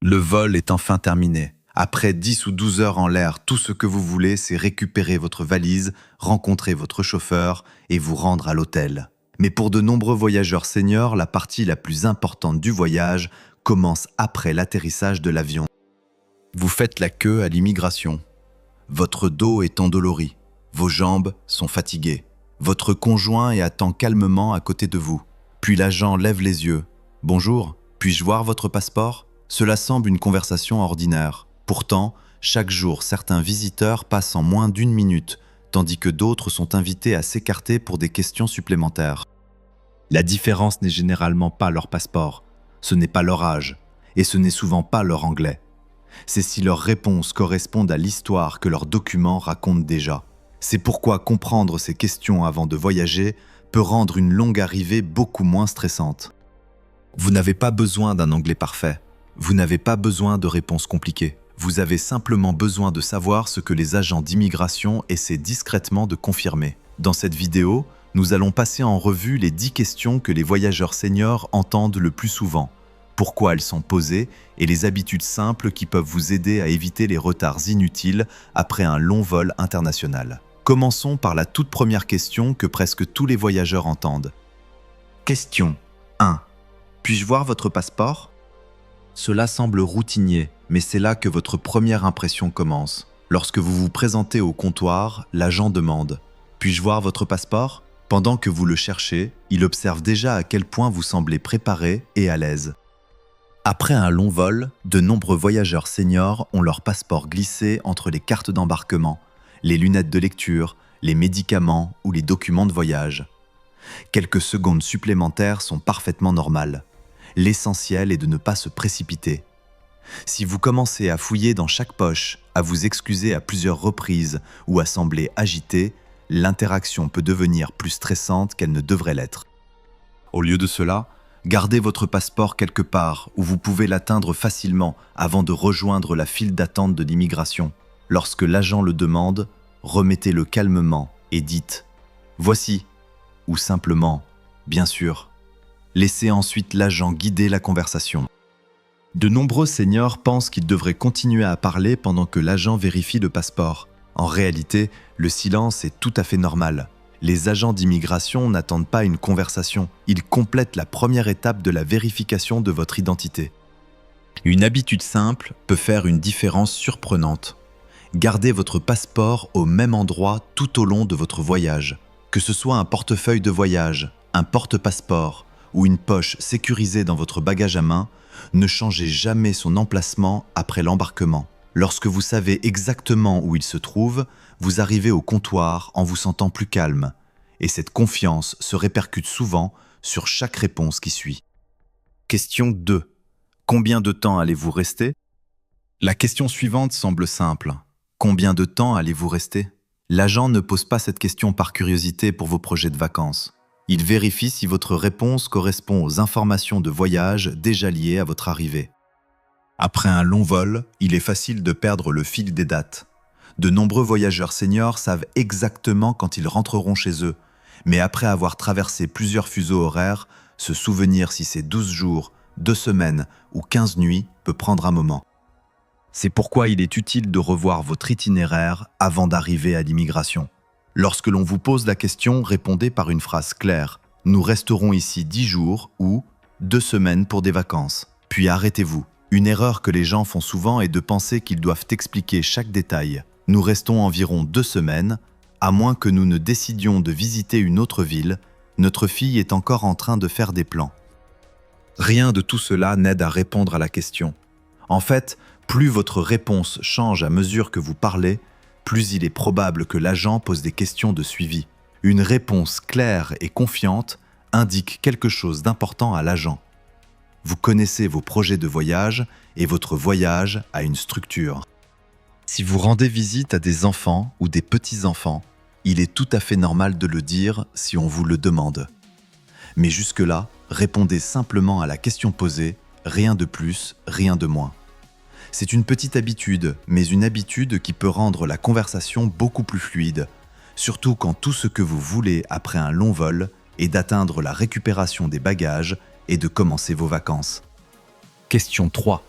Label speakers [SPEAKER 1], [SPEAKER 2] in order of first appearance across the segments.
[SPEAKER 1] Le vol est enfin terminé. Après 10 ou 12 heures en l'air, tout ce que vous voulez, c'est récupérer votre valise, rencontrer votre chauffeur et vous rendre à l'hôtel. Mais pour de nombreux voyageurs seniors, la partie la plus importante du voyage commence après l'atterrissage de l'avion. Vous faites la queue à l'immigration. Votre dos est endolori. Vos jambes sont fatiguées. Votre conjoint attend calmement à côté de vous. Puis l'agent lève les yeux. « Bonjour, puis-je voir votre passeport ?» Cela semble une conversation ordinaire. Pourtant, chaque jour, certains visiteurs passent en moins d'1 minute, tandis que d'autres sont invités à s'écarter pour des questions supplémentaires. La différence n'est généralement pas leur passeport, ce n'est pas leur âge, et ce n'est souvent pas leur anglais. C'est si leurs réponses correspondent à l'histoire que leurs documents racontent déjà. C'est pourquoi comprendre ces questions avant de voyager peut rendre une longue arrivée beaucoup moins stressante. Vous n'avez pas besoin d'un anglais parfait. Vous n'avez pas besoin de réponses compliquées. Vous avez simplement besoin de savoir ce que les agents d'immigration essaient discrètement de confirmer. Dans cette vidéo, nous allons passer en revue les 10 questions que les voyageurs seniors entendent le plus souvent, pourquoi elles sont posées et les habitudes simples qui peuvent vous aider à éviter les retards inutiles après un long vol international. Commençons par la toute première question que presque tous les voyageurs entendent. Question 1. Puis-je voir votre passeport ? Cela semble routinier, mais c'est là que votre première impression commence. Lorsque vous vous présentez au comptoir, l'agent demande « Puis-je voir votre passeport ?» Pendant que vous le cherchez, il observe déjà à quel point vous semblez préparé et à l'aise. Après un long vol, de nombreux voyageurs seniors ont leur passeport glissé entre les cartes d'embarquement, les lunettes de lecture, les médicaments ou les documents de voyage. Quelques secondes supplémentaires sont parfaitement normales. L'essentiel est de ne pas se précipiter. Si vous commencez à fouiller dans chaque poche, à vous excuser à plusieurs reprises ou à sembler agité, l'interaction peut devenir plus stressante qu'elle ne devrait l'être. Au lieu de cela, gardez votre passeport quelque part où vous pouvez l'atteindre facilement avant de rejoindre la file d'attente de l'immigration. Lorsque l'agent le demande, remettez-le calmement et dites « Voici » ou simplement « Bien sûr ». Laissez ensuite l'agent guider la conversation. De nombreux seniors pensent qu'ils devraient continuer à parler pendant que l'agent vérifie le passeport. En réalité, le silence est tout à fait normal. Les agents d'immigration n'attendent pas une conversation, ils complètent la première étape de la vérification de votre identité. Une habitude simple peut faire une différence surprenante. Gardez votre passeport au même endroit tout au long de votre voyage. Que ce soit un portefeuille de voyage, un porte-passeport ou une poche sécurisée dans votre bagage à main, ne changez jamais son emplacement après l'embarquement. Lorsque vous savez exactement où il se trouve, vous arrivez au comptoir en vous sentant plus calme, et cette confiance se répercute souvent sur chaque réponse qui suit. Question 2. Combien de temps allez-vous rester ? La question suivante semble simple. Combien de temps allez-vous rester ? L'agent ne pose pas cette question par curiosité pour vos projets de vacances. Il vérifie si votre réponse correspond aux informations de voyage déjà liées à votre arrivée. Après un long vol, il est facile de perdre le fil des dates. De nombreux voyageurs seniors savent exactement quand ils rentreront chez eux, mais après avoir traversé plusieurs fuseaux horaires, se souvenir si c'est 12 jours, 2 semaines ou 15 nuits peut prendre un moment. C'est pourquoi il est utile de revoir votre itinéraire avant d'arriver à l'immigration. Lorsque l'on vous pose la question, répondez par une phrase claire. « Nous resterons ici 10 jours » ou « 2 semaines pour des vacances ». Puis arrêtez-vous. Une erreur que les gens font souvent est de penser qu'ils doivent expliquer chaque détail. Nous restons environ 2 semaines, à moins que nous ne décidions de visiter une autre ville, notre fille est encore en train de faire des plans. Rien de tout cela n'aide à répondre à la question. En fait, plus votre réponse change à mesure que vous parlez, plus il est probable que l'agent pose des questions de suivi. Une réponse claire et confiante indique quelque chose d'important à l'agent. Vous connaissez vos projets de voyage et votre voyage a une structure. Si vous rendez visite à des enfants ou des petits-enfants, il est tout à fait normal de le dire si on vous le demande. Mais jusque-là, répondez simplement à la question posée, rien de plus, rien de moins. C'est une petite habitude, mais une habitude qui peut rendre la conversation beaucoup plus fluide, surtout quand tout ce que vous voulez après un long vol est d'atteindre la récupération des bagages et de commencer vos vacances. Question 3.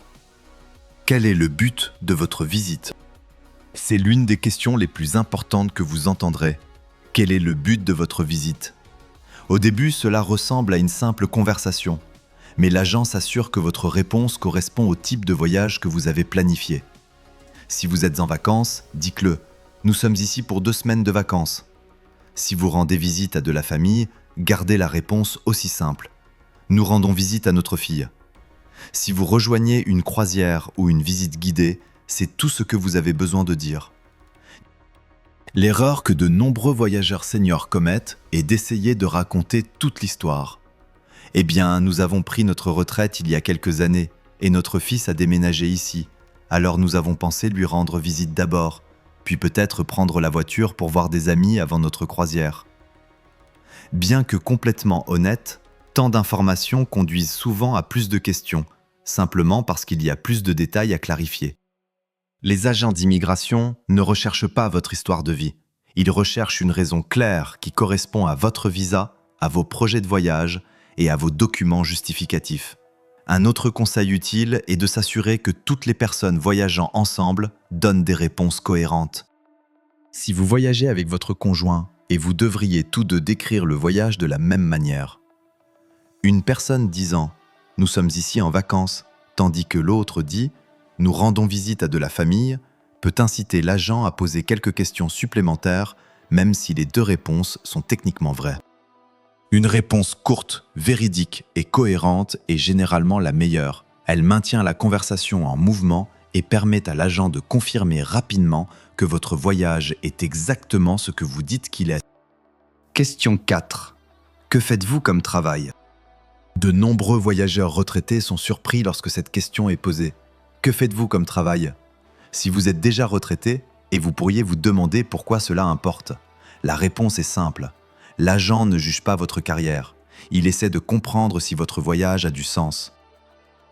[SPEAKER 1] Quel est le but de votre visite? C'est l'une des questions les plus importantes que vous entendrez. Quel est le but de votre visite? Au début, cela ressemble à une simple conversation, mais l'agent s'assure que votre réponse correspond au type de voyage que vous avez planifié. Si vous êtes en vacances, dites-le. Nous sommes ici pour 2 semaines de vacances. Si vous rendez visite à de la famille, gardez la réponse aussi simple. Nous rendons visite à notre fille. Si vous rejoignez une croisière ou une visite guidée, c'est tout ce que vous avez besoin de dire. L'erreur que de nombreux voyageurs seniors commettent est d'essayer de raconter toute l'histoire. Eh bien, nous avons pris notre retraite il y a quelques années et notre fils a déménagé ici. Alors nous avons pensé lui rendre visite d'abord, puis peut-être prendre la voiture pour voir des amis avant notre croisière. Bien que complètement honnête, tant d'informations conduisent souvent à plus de questions, simplement parce qu'il y a plus de détails à clarifier. Les agents d'immigration ne recherchent pas votre histoire de vie. Ils recherchent une raison claire qui correspond à votre visa, à vos projets de voyage et à vos documents justificatifs. Un autre conseil utile est de s'assurer que toutes les personnes voyageant ensemble donnent des réponses cohérentes. Si vous voyagez avec votre conjoint et vous devriez tous deux décrire le voyage de la même manière. Une personne disant « Nous sommes ici en vacances », tandis que l'autre dit « Nous rendons visite à de la famille », peut inciter l'agent à poser quelques questions supplémentaires, même si les 2 réponses sont techniquement vraies. Une réponse courte, véridique et cohérente est généralement la meilleure. Elle maintient la conversation en mouvement et permet à l'agent de confirmer rapidement que votre voyage est exactement ce que vous dites qu'il est. Question 4. Que faites-vous comme travail? De nombreux voyageurs retraités sont surpris lorsque cette question est posée. Que faites-vous comme travail? Si vous êtes déjà retraité, et vous pourriez vous demander pourquoi cela importe. La réponse est simple. L'agent ne juge pas votre carrière. Il essaie de comprendre si votre voyage a du sens.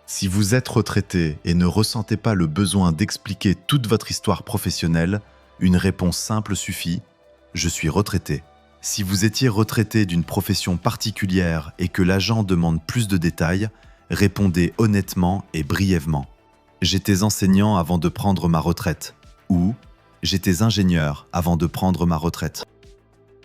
[SPEAKER 1] Si vous êtes retraité et ne ressentez pas le besoin d'expliquer toute votre histoire professionnelle, une réponse simple suffit « Je suis retraité ». Si vous étiez retraité d'une profession particulière et que l'agent demande plus de détails, répondez honnêtement et brièvement. « J'étais enseignant avant de prendre ma retraite » ou « J'étais ingénieur avant de prendre ma retraite ».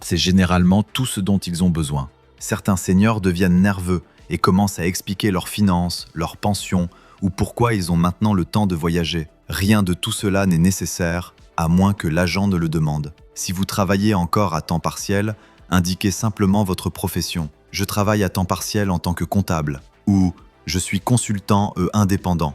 [SPEAKER 1] C'est généralement tout ce dont ils ont besoin. Certains seniors deviennent nerveux et commencent à expliquer leurs finances, leurs pensions ou pourquoi ils ont maintenant le temps de voyager. Rien de tout cela n'est nécessaire, à moins que l'agent ne le demande. Si vous travaillez encore à temps partiel, indiquez simplement votre profession. « Je travaille à temps partiel en tant que comptable » ou « Je suis consultant indépendant ».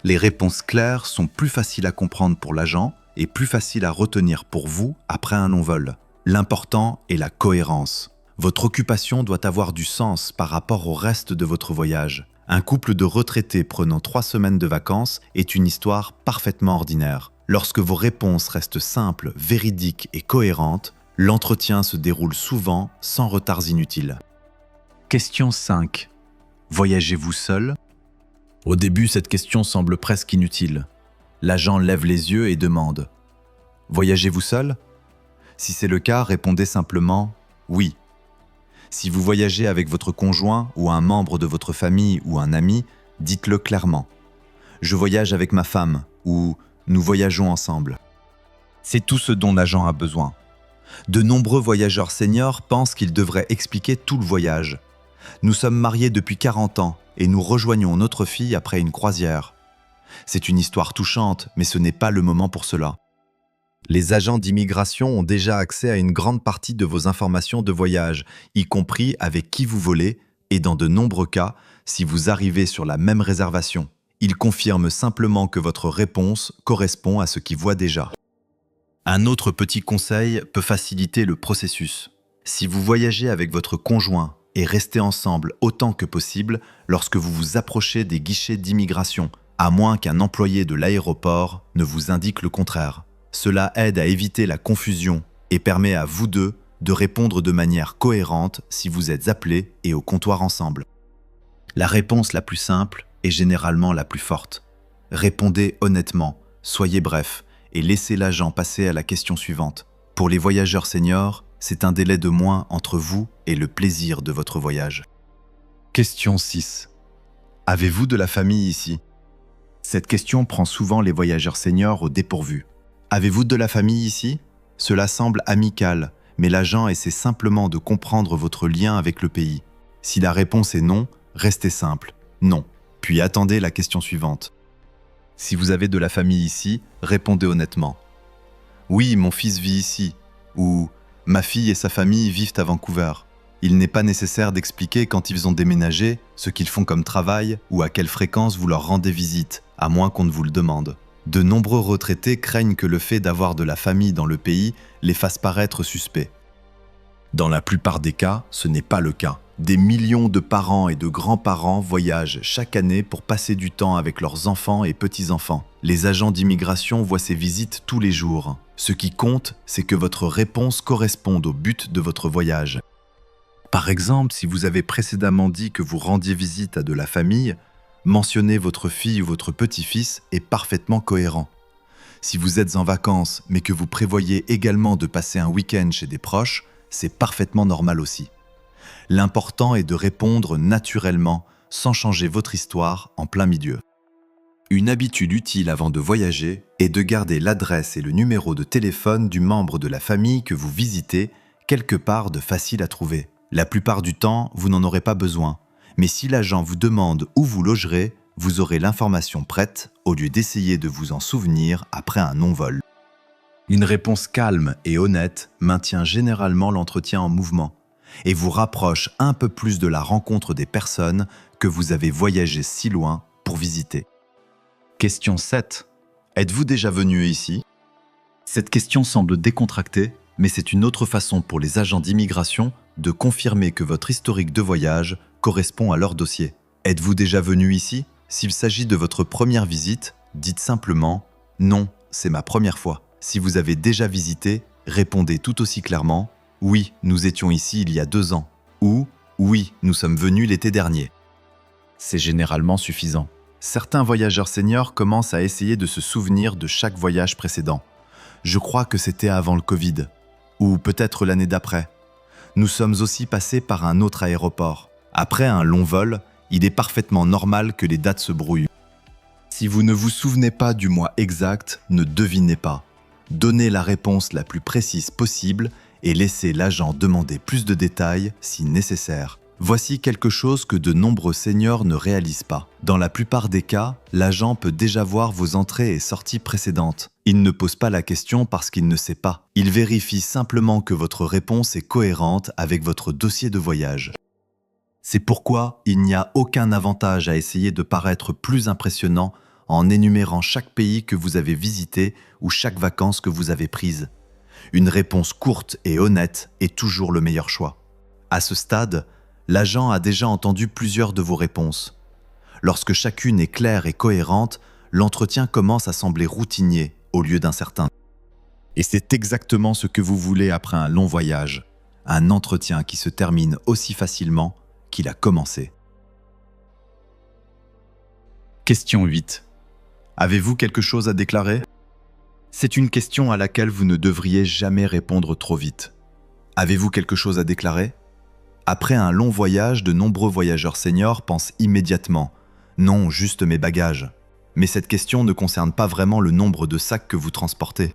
[SPEAKER 1] Les réponses claires sont plus faciles à comprendre pour l'agent et plus faciles à retenir pour vous après un long vol. L'important est la cohérence. Votre occupation doit avoir du sens par rapport au reste de votre voyage. Un couple de retraités prenant 3 semaines de vacances est une histoire parfaitement ordinaire. Lorsque vos réponses restent simples, véridiques et cohérentes, l'entretien se déroule souvent sans retards inutiles. Question 5. Voyagez-vous seul? Au début, cette question semble presque inutile. L'agent lève les yeux et demande « Voyagez-vous seul ?» Si c'est le cas, répondez simplement « Oui ». Si vous voyagez avec votre conjoint ou un membre de votre famille ou un ami, dites-le clairement. « Je voyage avec ma femme » ou « Nous voyageons ensemble ». C'est tout ce dont l'agent a besoin. De nombreux voyageurs seniors pensent qu'ils devraient expliquer tout le voyage. « Nous sommes mariés depuis 40 ans et nous rejoignons notre fille après une croisière. » C'est une histoire touchante, mais ce n'est pas le moment pour cela. Les agents d'immigration ont déjà accès à une grande partie de vos informations de voyage, y compris avec qui vous volez, et dans de nombreux cas, si vous arrivez sur la même réservation. Ils confirment simplement que votre réponse correspond à ce qu'ils voient déjà. Un autre petit conseil peut faciliter le processus. Si vous voyagez avec votre conjoint et restez ensemble autant que possible lorsque vous vous approchez des guichets d'immigration, à moins qu'un employé de l'aéroport ne vous indique le contraire. Cela aide à éviter la confusion et permet à vous deux de répondre de manière cohérente si vous êtes appelés et au comptoir ensemble. La réponse la plus simple est généralement la plus forte. Répondez honnêtement, soyez bref et laissez l'agent passer à la question suivante. Pour les voyageurs seniors, c'est un délai de moins entre vous et le plaisir de votre voyage. Question 6. Avez-vous de la famille ici? Cette question prend souvent les voyageurs seniors au dépourvu. Avez-vous de la famille ici? Cela semble amical, mais l'agent essaie simplement de comprendre votre lien avec le pays. Si la réponse est non, restez simple, non. Puis attendez la question suivante. Si vous avez de la famille ici, répondez honnêtement. Oui, mon fils vit ici. Ou ma fille et sa famille vivent à Vancouver. Il n'est pas nécessaire d'expliquer quand ils ont déménagé, ce qu'ils font comme travail ou à quelle fréquence vous leur rendez visite, à moins qu'on ne vous le demande. De nombreux retraités craignent que le fait d'avoir de la famille dans le pays les fasse paraître suspects. Dans la plupart des cas, ce n'est pas le cas. Des millions de parents et de grands-parents voyagent chaque année pour passer du temps avec leurs enfants et petits-enfants. Les agents d'immigration voient ces visites tous les jours. Ce qui compte, c'est que votre réponse corresponde au but de votre voyage. Par exemple, si vous avez précédemment dit que vous rendiez visite à de la famille, mentionner votre fille ou votre petit-fils est parfaitement cohérent. Si vous êtes en vacances, mais que vous prévoyez également de passer un week-end chez des proches, c'est parfaitement normal aussi. L'important est de répondre naturellement, sans changer votre histoire en plein milieu. Une habitude utile avant de voyager est de garder l'adresse et le numéro de téléphone du membre de la famille que vous visitez quelque part de facile à trouver. La plupart du temps, vous n'en aurez pas besoin, mais si l'agent vous demande où vous logerez, vous aurez l'information prête au lieu d'essayer de vous en souvenir après un non-vol. Une réponse calme et honnête maintient généralement l'entretien en mouvement et vous rapproche un peu plus de la rencontre des personnes que vous avez voyagé si loin pour visiter. Question 7. Êtes-vous déjà venu ici? Cette question semble décontractée, mais c'est une autre façon pour les agents d'immigration de confirmer que votre historique de voyage correspond à leur dossier. Êtes-vous déjà venu ici? S'il s'agit de votre première visite, dites simplement « Non, c'est ma première fois ». Si vous avez déjà visité, répondez tout aussi clairement « Oui, nous étions ici il y a 2 ans » ou « Oui, nous sommes venus l'été dernier ». C'est généralement suffisant. Certains voyageurs seniors commencent à essayer de se souvenir de chaque voyage précédent. Je crois que c'était avant le Covid, ou peut-être l'année d'après. Nous sommes aussi passés par un autre aéroport. Après un long vol, il est parfaitement normal que les dates se brouillent. Si vous ne vous souvenez pas du mois exact, ne devinez pas. Donnez la réponse la plus précise possible et laissez l'agent demander plus de détails si nécessaire. Voici quelque chose que de nombreux seniors ne réalisent pas. Dans la plupart des cas, l'agent peut déjà voir vos entrées et sorties précédentes. Il ne pose pas la question parce qu'il ne sait pas. Il vérifie simplement que votre réponse est cohérente avec votre dossier de voyage. C'est pourquoi il n'y a aucun avantage à essayer de paraître plus impressionnant en énumérant chaque pays que vous avez visité ou chaque vacances que vous avez prise. Une réponse courte et honnête est toujours le meilleur choix. À ce stade, l'agent a déjà entendu plusieurs de vos réponses. Lorsque chacune est claire et cohérente, l'entretien commence à sembler routinier au lieu d'incertain. Et c'est exactement ce que vous voulez après un long voyage, un entretien qui se termine aussi facilement qu'il a commencé. Question 8. Avez-vous quelque chose à déclarer? C'est une question à laquelle vous ne devriez jamais répondre trop vite. Avez-vous quelque chose à déclarer? Après un long voyage, de nombreux voyageurs seniors pensent immédiatement « Non, juste mes bagages ». Mais cette question ne concerne pas vraiment le nombre de sacs que vous transportez.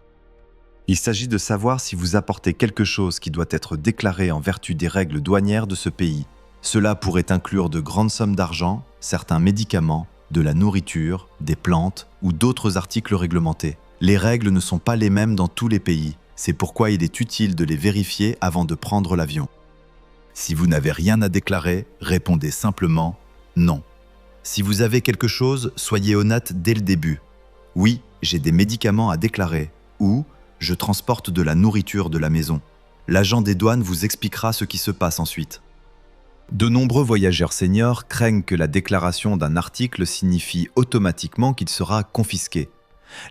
[SPEAKER 1] Il s'agit de savoir si vous apportez quelque chose qui doit être déclaré en vertu des règles douanières de ce pays. Cela pourrait inclure de grandes sommes d'argent, certains médicaments, de la nourriture, des plantes ou d'autres articles réglementés. Les règles ne sont pas les mêmes dans tous les pays, c'est pourquoi il est utile de les vérifier avant de prendre l'avion. Si vous n'avez rien à déclarer, répondez simplement « non ». Si vous avez quelque chose, soyez honnête dès le début. « Oui, j'ai des médicaments à déclarer » ou « je transporte de la nourriture de la maison ». L'agent des douanes vous expliquera ce qui se passe ensuite. De nombreux voyageurs seniors craignent que la déclaration d'un article signifie automatiquement qu'il sera confisqué.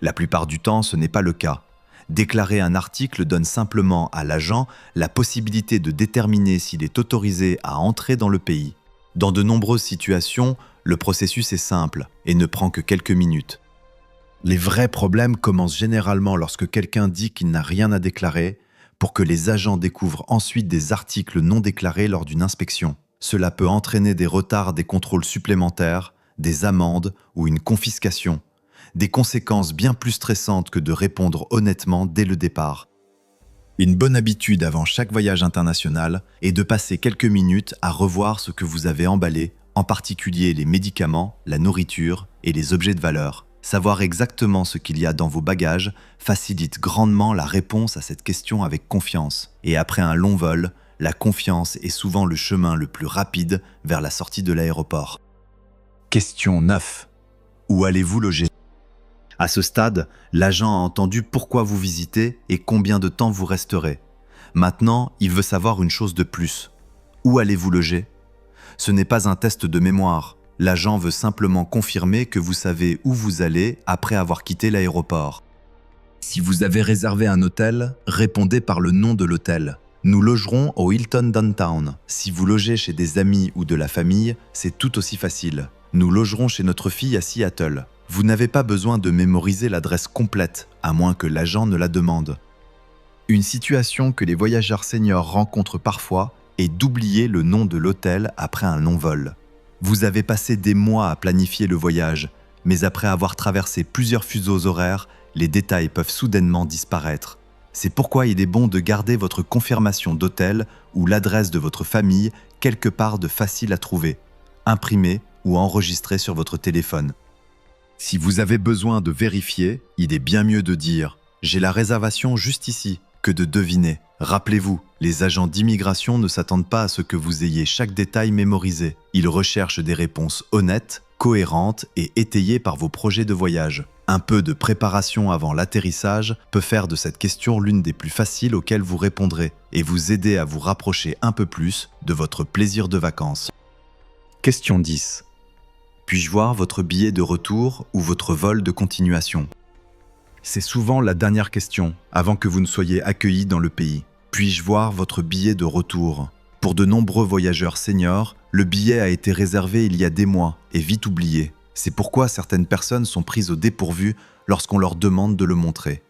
[SPEAKER 1] La plupart du temps, ce n'est pas le cas. Déclarer un article donne simplement à l'agent la possibilité de déterminer s'il est autorisé à entrer dans le pays. Dans de nombreuses situations, le processus est simple et ne prend que quelques minutes. Les vrais problèmes commencent généralement lorsque quelqu'un dit qu'il n'a rien à déclarer pour que les agents découvrent ensuite des articles non déclarés lors d'une inspection. Cela peut entraîner des retards des contrôles supplémentaires, des amendes ou une confiscation, Des conséquences bien plus stressantes que de répondre honnêtement dès le départ. Une bonne habitude avant chaque voyage international est de passer quelques minutes à revoir ce que vous avez emballé, en particulier les médicaments, la nourriture et les objets de valeur. Savoir exactement ce qu'il y a dans vos bagages facilite grandement la réponse à cette question avec confiance. Et après un long vol, la confiance est souvent le chemin le plus rapide vers la sortie de l'aéroport. Question 9. Où allez-vous loger ? À ce stade, l'agent a entendu pourquoi vous visitez et combien de temps vous resterez. Maintenant, il veut savoir une chose de plus. Où allez-vous loger ? Ce n'est pas un test de mémoire. L'agent veut simplement confirmer que vous savez où vous allez après avoir quitté l'aéroport. Si vous avez réservé un hôtel, répondez par le nom de l'hôtel. Nous logerons au Hilton Downtown. Si vous logez chez des amis ou de la famille, c'est tout aussi facile. Nous logerons chez notre fille à Seattle. Vous n'avez pas besoin de mémoriser l'adresse complète, à moins que l'agent ne la demande. Une situation que les voyageurs seniors rencontrent parfois est d'oublier le nom de l'hôtel après un long vol. Vous avez passé des mois à planifier le voyage, mais après avoir traversé plusieurs fuseaux horaires, les détails peuvent soudainement disparaître. C'est pourquoi il est bon de garder votre confirmation d'hôtel ou l'adresse de votre famille quelque part de facile à trouver, imprimée ou enregistrée sur votre téléphone. Si vous avez besoin de vérifier, il est bien mieux de dire « J'ai la réservation juste ici » que de deviner. Rappelez-vous, les agents d'immigration ne s'attendent pas à ce que vous ayez chaque détail mémorisé. Ils recherchent des réponses honnêtes, cohérentes et étayées par vos projets de voyage. Un peu de préparation avant l'atterrissage peut faire de cette question l'une des plus faciles auxquelles vous répondrez et vous aider à vous rapprocher un peu plus de votre plaisir de vacances. Question 10. Puis-je voir votre billet de retour ou votre vol de continuation ? C'est souvent la dernière question, avant que vous ne soyez accueilli dans le pays. Puis-je voir votre billet de retour ? Pour de nombreux voyageurs seniors, le billet a été réservé il y a des mois et vite oublié. C'est pourquoi certaines personnes sont prises au dépourvu lorsqu'on leur demande de le montrer.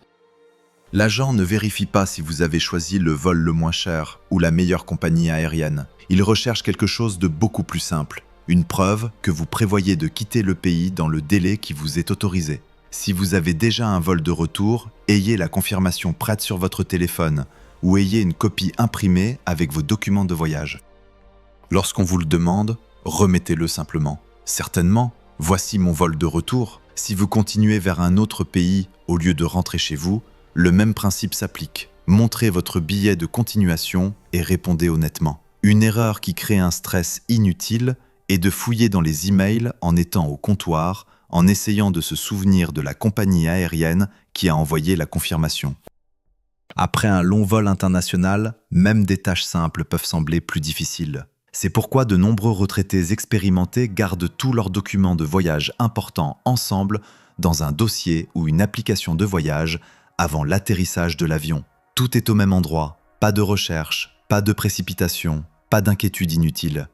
[SPEAKER 1] L'agent ne vérifie pas si vous avez choisi le vol le moins cher ou la meilleure compagnie aérienne. Il recherche quelque chose de beaucoup plus simple. Une preuve que vous prévoyez de quitter le pays dans le délai qui vous est autorisé. Si vous avez déjà un vol de retour, ayez la confirmation prête sur votre téléphone ou ayez une copie imprimée avec vos documents de voyage. Lorsqu'on vous le demande, remettez-le simplement. Certainement, voici mon vol de retour. Si vous continuez vers un autre pays au lieu de rentrer chez vous, le même principe s'applique. Montrez votre billet de continuation et répondez honnêtement. Une erreur qui crée un stress inutile est de fouiller dans les emails en étant au comptoir, en essayant de se souvenir de la compagnie aérienne qui a envoyé la confirmation. Après un long vol international, même des tâches simples peuvent sembler plus difficiles. C'est pourquoi de nombreux retraités expérimentés gardent tous leurs documents de voyage importants ensemble dans un dossier ou une application de voyage avant l'atterrissage de l'avion. Tout est au même endroit, pas de recherche, pas de précipitation, pas d'inquiétude inutile.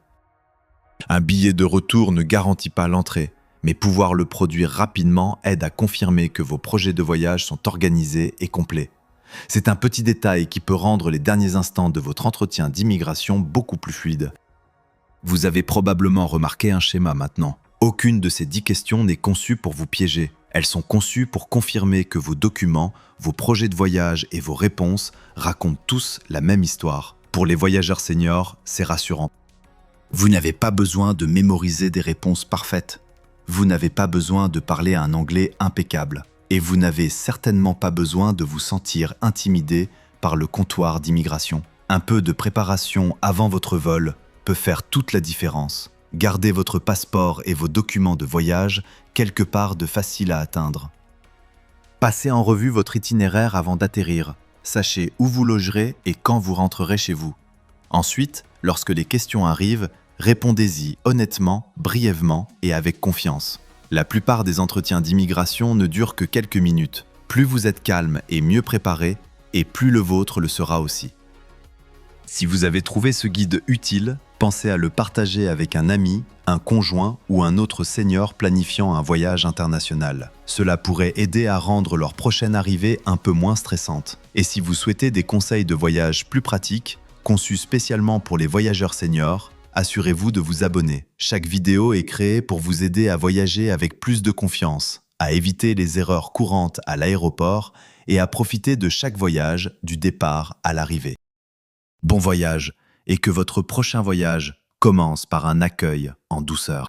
[SPEAKER 1] Un billet de retour ne garantit pas l'entrée, mais pouvoir le produire rapidement aide à confirmer que vos projets de voyage sont organisés et complets. C'est un petit détail qui peut rendre les derniers instants de votre entretien d'immigration beaucoup plus fluides. Vous avez probablement remarqué un schéma maintenant. Aucune de ces 10 questions n'est conçue pour vous piéger. Elles sont conçues pour confirmer que vos documents, vos projets de voyage et vos réponses racontent tous la même histoire. Pour les voyageurs seniors, c'est rassurant. Vous n'avez pas besoin de mémoriser des réponses parfaites. Vous n'avez pas besoin de parler un anglais impeccable. Et vous n'avez certainement pas besoin de vous sentir intimidé par le comptoir d'immigration. Un peu de préparation avant votre vol peut faire toute la différence. Gardez votre passeport et vos documents de voyage quelque part de facile à atteindre. Passez en revue votre itinéraire avant d'atterrir. Sachez où vous logerez et quand vous rentrerez chez vous. Ensuite, lorsque les questions arrivent, répondez-y honnêtement, brièvement et avec confiance. La plupart des entretiens d'immigration ne durent que quelques minutes. Plus vous êtes calme et mieux préparé, et plus le vôtre le sera aussi. Si vous avez trouvé ce guide utile, pensez à le partager avec un ami, un conjoint ou un autre senior planifiant un voyage international. Cela pourrait aider à rendre leur prochaine arrivée un peu moins stressante. Et si vous souhaitez des conseils de voyage plus pratiques, conçus spécialement pour les voyageurs seniors, assurez-vous de vous abonner. Chaque vidéo est créée pour vous aider à voyager avec plus de confiance, à éviter les erreurs courantes à l'aéroport et à profiter de chaque voyage du départ à l'arrivée. Bon voyage et que votre prochain voyage commence par un accueil en douceur.